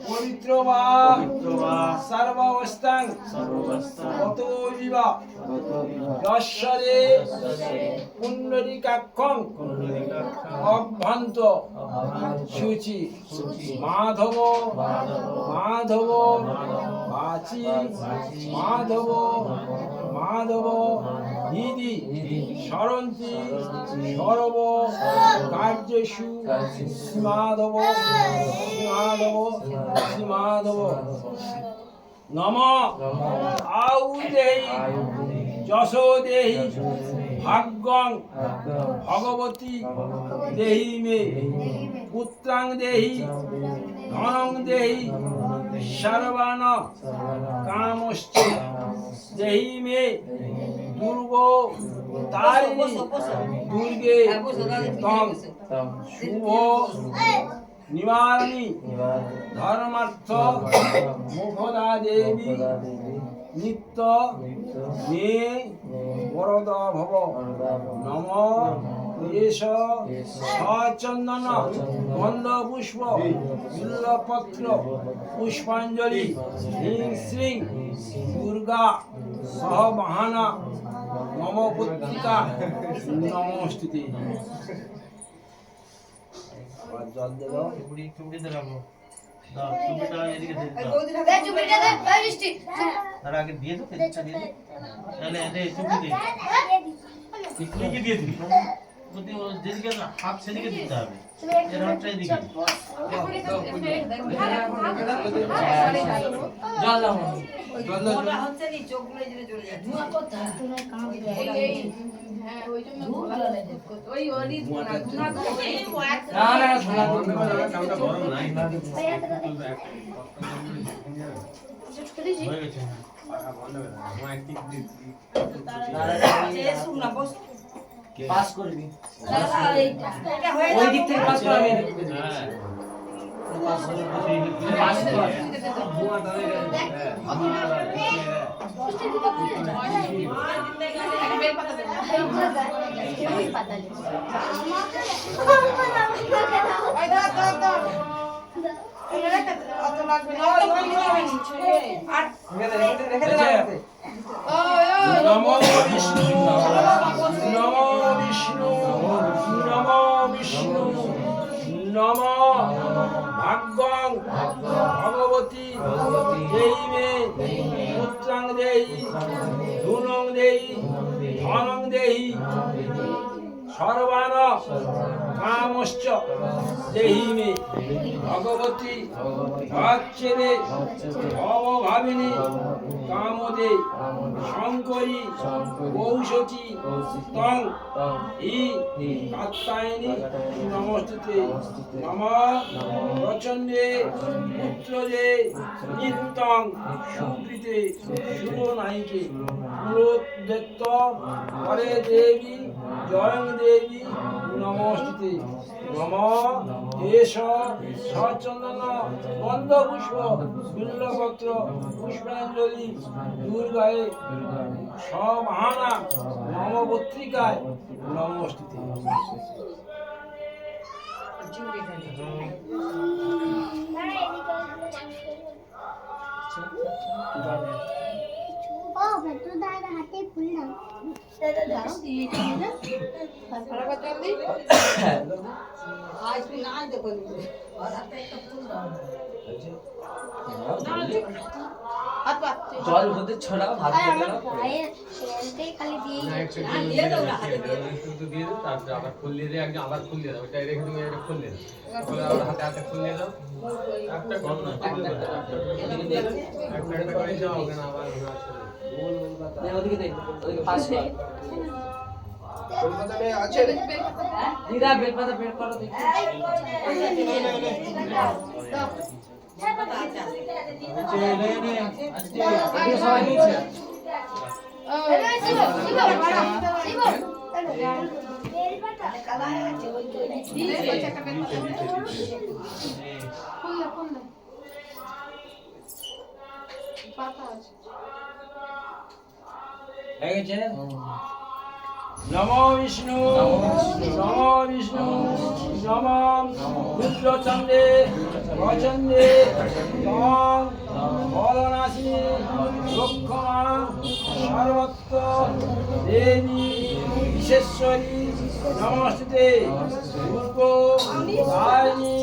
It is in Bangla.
পবিত্র বা সর্বাবস্থাং গতো বিবা যশ্বরে পুণ্ডরীকাক্ষং অভ্যন্ত শুচি মাধব মাধব বাচি মাধব মাধব ইতি স্মরন্তি সর্ব কার্যেষু শ্রীমাধব শ্রীমাধব শ্রীমাধব নম আউদেহি যশোদেহি ভাগ্যং ভগবতী দেহি মে পুত্রাং দেহি ধনং দেহি সর্বান কামশ্চ দেহি মে দুর্গ তারিণী দুর্গে তং শুভ নিবারণী ধর্মার্থ মুখদা দেবী নিত্য মে বরদ ভব নম এষ সচন্দন গন্ধ পুষ্প বিল্লপত্র পুষ্পাঞ্জলি হ্রিং শ্রীং দুর্গা সহবাহনা নম পুত্রিকা নমস্তুতে। জল দেবো তার আগে দিয়ে তো দিয়ে তাহলে চুপি দিয়ে দিবি যেদিকে হাত সেদিকে দিতে হবে এর হাতটা এদিকে হচ্ছে নি চোখগুলো এদিকে চলে যাচ্ছে ধোঁয়া করতে হ্যাঁ ওই জন্য ওই ওরি ধোঁয়া না কামটা গরম নাই হয়ে গেছে পাস করবি ওই দিক থেকে পাস করবি হ্যাঁ পাস কর নমো বিষ্ণু নমো বিষ্ণু নমো বিষ্ণু নমো ভাগ্যং ভগবতী দেহি মে পুত্রাং দেহি ধুনং দেহি ধনং দেহি সর্বান কামশ্চ দেহি মে ভগবতী ভাচ্ছেদে ভবভাবিনী কামদে শঙ্করী কৌশচী তং হি কাত্যায়নী নমস্তুতে। নম প্রচণ্ডে পুত্রজে নিত্যং সুকৃতে সুরনায়িকে পুরোদ্যত্ত হরে দেবী জয়ং দেবী নমস্তুতে। নম এষ সচন্দন গন্ধ পুষ্প বিল্লপত্র পুষ্পাঞ্জলি দুর্গায় সবাহনা নম পত্রিকায় নমস্তুতে। হাতে ফুল না জল হতে ছড়াও হাত খালি দিয়ে তারপরে আবার ফুল দিয়ে দিয়ে আবার ফুল দিয়ে দাও, ওটা রেখে তুমি এটা ফুল দিয়ে দাও, আবার হাতে হাতে ফুল দিয়ে দাও, একটা একটা করে যাও ওখানে আবার ওদিকে দেখ ওদিকে পাস কর কলকাতা में আছে দিদা বেলপাতা বের করো দেখি সবাই নিচে হয়ে গেছে নমো বিষ্ণু নমো বিষ্ণু নমঃ রুদ্রচন্দ্রে প্রচন্ডে তং বলনাশিনী লক্ষ্মণা সর্বত্র দেবী বিশেশ্বরী নমস্তে পূর্ব বাহিনী